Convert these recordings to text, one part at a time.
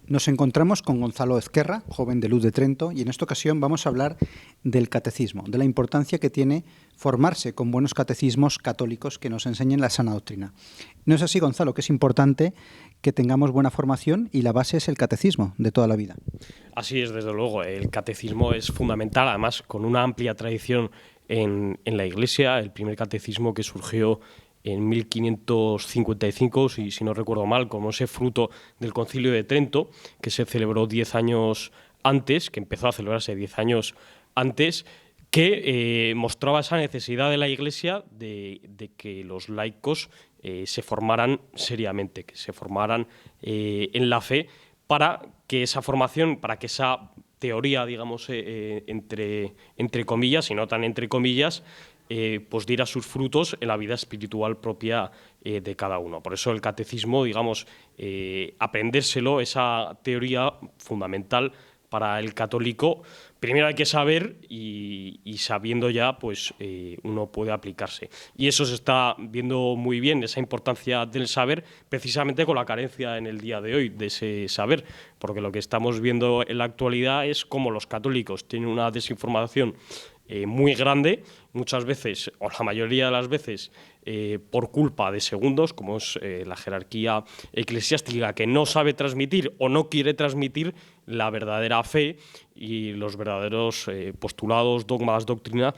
Nos encontramos con Gonzalo Ezquerra, joven de Luz de Trento, y en esta ocasión vamos a hablar del catecismo, de la importancia que tiene formarse con buenos catecismos católicos que nos enseñen la sana doctrina. ¿No es así, Gonzalo, que es importante que tengamos buena formación y la base es el catecismo de toda la vida? Así es, desde luego. El catecismo es fundamental, además con una amplia tradición en la Iglesia. El primer catecismo que surgió en 1555, si no recuerdo mal, como ese fruto del Concilio de Trento, que se celebró 10 años antes, que empezó a celebrarse 10 años antes, que mostraba esa necesidad de la Iglesia de que los laicos se formaran seriamente, que se formaran en la fe, para que esa formación, para que esa teoría, digamos, entre comillas, y no tan entre comillas, pues diera sus frutos en la vida espiritual propia de cada uno. Por eso el catecismo, digamos, aprendérselo, esa teoría fundamental para el católico, primero hay que saber y sabiendo ya, pues uno puede aplicarse. Y eso se está viendo muy bien, esa importancia del saber, precisamente con la carencia en el día de hoy de ese saber, porque lo que estamos viendo en la actualidad es cómo los católicos tienen una desinformación muy grande, muchas veces, o la mayoría de las veces, por culpa de segundos, como es la jerarquía eclesiástica, que no sabe transmitir o no quiere transmitir la verdadera fe y los verdaderos postulados, dogmas, doctrina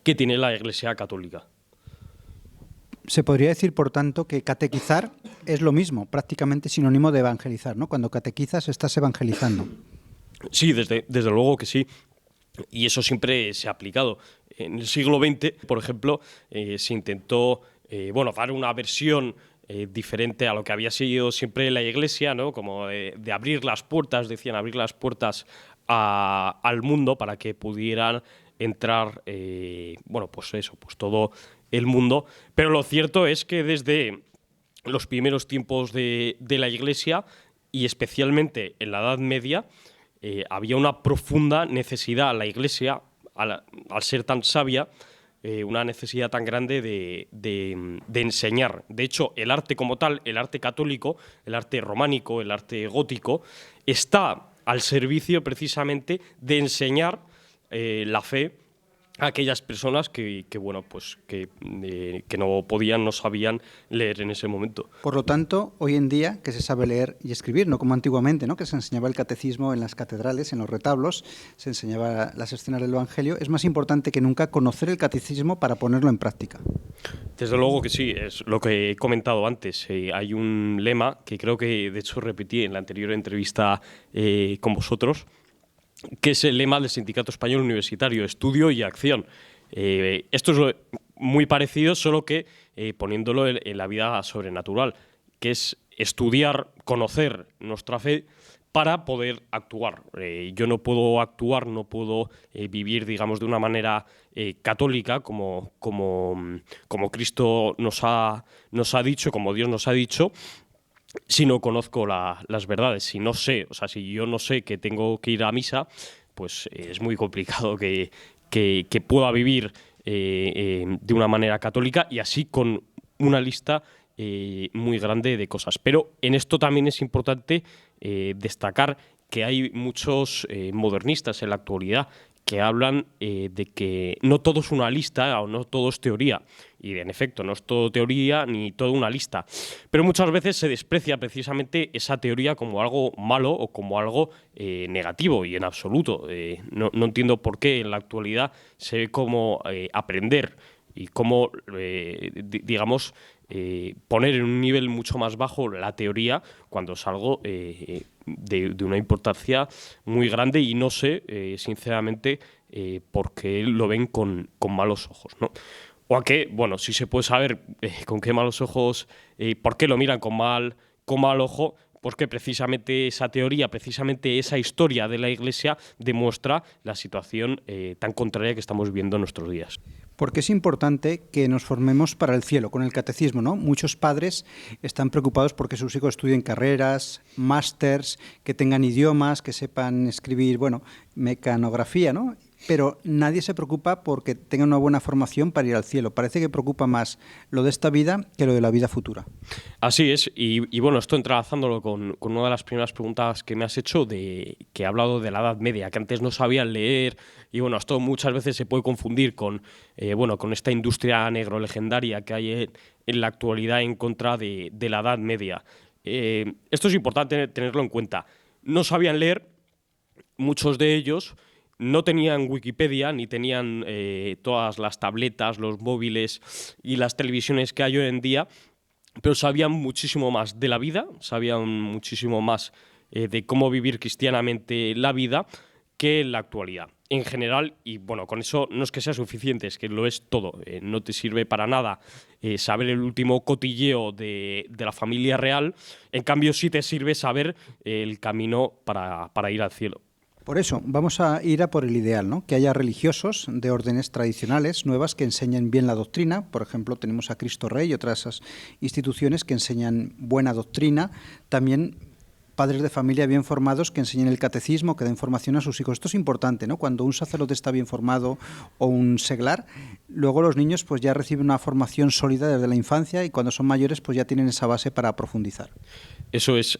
que tiene la Iglesia católica. Se podría decir, por tanto, que catequizar es lo mismo, prácticamente sinónimo de evangelizar, ¿no? Cuando catequizas estás evangelizando. Sí, desde luego que sí. Y eso siempre se ha aplicado. En el siglo XX, por ejemplo, se intentó dar una versión diferente a lo que había sido siempre la Iglesia, ¿no? Como de abrir las puertas, decían, abrir las puertas al mundo para que pudieran entrar, pues todo el mundo. Pero lo cierto es que desde los primeros tiempos de la Iglesia, y especialmente en la Edad Media, había una profunda necesidad, la Iglesia, al ser tan sabia, una necesidad tan grande de enseñar. De hecho, el arte como tal, el arte católico, el arte románico, el arte gótico, está al servicio precisamente de enseñar la fe a aquellas personas que no podían, no sabían leer en ese momento. Por lo tanto, hoy en día que se sabe leer y escribir, no como antiguamente, ¿no? Que se enseñaba el catecismo en las catedrales, en los retablos, se enseñaba las escenas del Evangelio, es más importante que nunca conocer el catecismo para ponerlo en práctica. Desde luego que sí, es lo que he comentado antes. Hay un lema que creo que de hecho repetí en la anterior entrevista con vosotros, que es el lema del Sindicato Español Universitario, estudio y acción. Esto es muy parecido, solo que poniéndolo en la vida sobrenatural, que es estudiar, conocer nuestra fe para poder actuar. Yo no puedo actuar, no puedo vivir, digamos, de una manera católica como Cristo nos ha dicho, como Dios nos ha dicho, si no conozco las verdades, si yo no sé que tengo que ir a misa, pues es muy complicado que pueda vivir de una manera católica, y así con una lista muy grande de cosas. Pero en esto también es importante destacar que hay muchos modernistas en la actualidad que hablan de que no todo es una lista o no todo es teoría. Y en efecto, no es todo teoría ni todo una lista. Pero muchas veces se desprecia precisamente esa teoría como algo malo o como algo negativo, y en absoluto. No entiendo por qué en la actualidad se ve como aprender y cómo, poner en un nivel mucho más bajo la teoría, cuando es algo de una importancia muy grande, y no sé, sinceramente, por qué lo ven con malos ojos, ¿no? O a qué, bueno, sí se puede saber con qué malos ojos, por qué lo miran con mal ojo, porque precisamente esa teoría, precisamente esa historia de la Iglesia demuestra la situación tan contraria que estamos viviendo en nuestros días. Porque es importante que nos formemos para el cielo, con el catecismo, ¿no? Muchos padres están preocupados porque sus hijos estudien carreras, másters, que tengan idiomas, que sepan escribir, mecanografía, ¿no? pero nadie se preocupa porque tengan una buena formación para ir al cielo. Parece que preocupa más lo de esta vida que lo de la vida futura. Así es, y bueno, esto entrelazándolo con una de las primeras preguntas que me has hecho, que he hablado de la Edad Media, que antes no sabían leer, y bueno, esto muchas veces se puede confundir con esta industria negrolegendaria que hay en la actualidad en contra de la Edad Media. Esto es importante tenerlo en cuenta. No sabían leer, muchos de ellos no tenían Wikipedia ni tenían todas las tabletas, los móviles y las televisiones que hay hoy en día, pero sabían muchísimo más de la vida, sabían muchísimo más de cómo vivir cristianamente la vida que en la actualidad. En general, y bueno, con eso no es que sea suficiente, es que lo es todo. No te sirve para nada saber el último cotilleo de la familia real, en cambio sí te sirve saber el camino para ir al cielo. Por eso, vamos a ir a por el ideal, ¿no? Que haya religiosos de órdenes tradicionales nuevas que enseñen bien la doctrina. Por ejemplo, tenemos a Cristo Rey y otras esas instituciones que enseñan buena doctrina. También padres de familia bien formados que enseñen el catecismo, que den formación a sus hijos. Esto es importante, ¿no? Cuando un sacerdote está bien formado o un seglar, luego los niños pues ya reciben una formación sólida desde la infancia y cuando son mayores pues ya tienen esa base para profundizar. Eso es,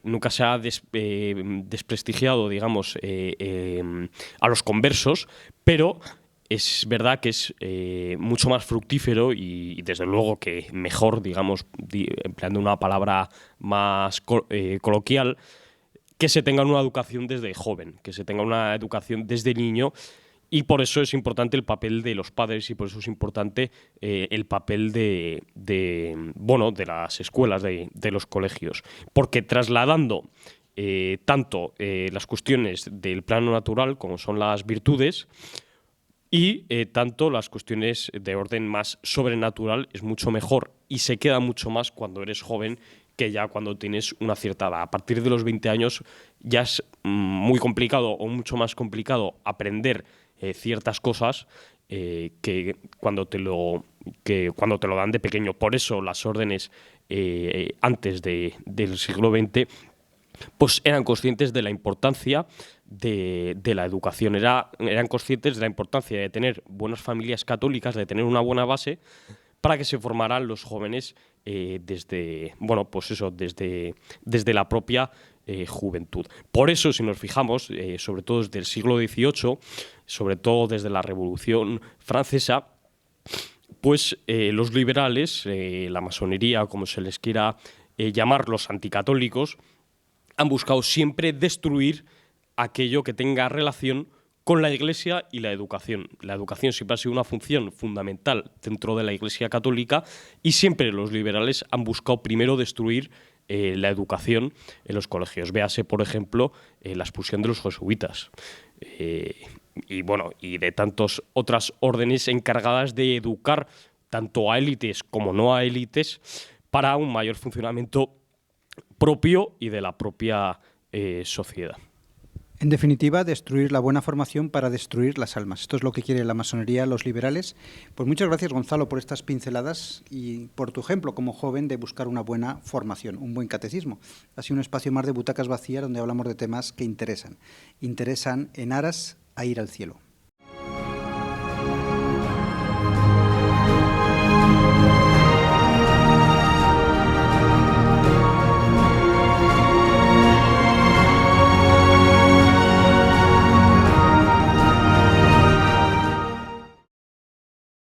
nunca se ha desprestigiado, digamos, a los conversos, pero es verdad que es mucho más fructífero y desde luego que mejor, digamos, empleando una palabra más coloquial, que se tenga una educación desde joven, que se tenga una educación desde niño. Y por eso es importante el papel de los padres y por eso es importante el papel de las escuelas, de los colegios. Porque trasladando tanto las cuestiones del plano natural, como son las virtudes, y tanto las cuestiones de orden más sobrenatural, es mucho mejor y se queda mucho más cuando eres joven que ya cuando tienes una cierta edad. A partir de los 20 años ya es muy complicado o mucho más complicado aprender ciertas cosas que cuando te lo dan de pequeño. Por eso las órdenes antes del siglo XX pues eran conscientes de la importancia de la educación, eran conscientes de la importancia de tener buenas familias católicas, de tener una buena base para que se formaran los jóvenes desde la propia juventud. Por eso, si nos fijamos, sobre todo desde el siglo XVIII, sobre todo desde la Revolución Francesa, pues los liberales, la masonería, como se les quiera llamar, los anticatólicos, han buscado siempre destruir aquello que tenga relación con la Iglesia y la educación. La educación siempre ha sido una función fundamental dentro de la Iglesia católica y siempre los liberales han buscado primero destruir la educación en los colegios. Véase, por ejemplo, la expulsión de los jesuitas y de tantas otras órdenes encargadas de educar tanto a élites como no a élites para un mayor funcionamiento propio y de la propia sociedad. En definitiva, destruir la buena formación para destruir las almas. Esto es lo que quiere la masonería, los liberales. Pues muchas gracias, Gonzalo, por estas pinceladas y por tu ejemplo como joven de buscar una buena formación, un buen catecismo. Ha sido un espacio más de butacas vacías donde hablamos de temas que interesan en aras a ir al cielo.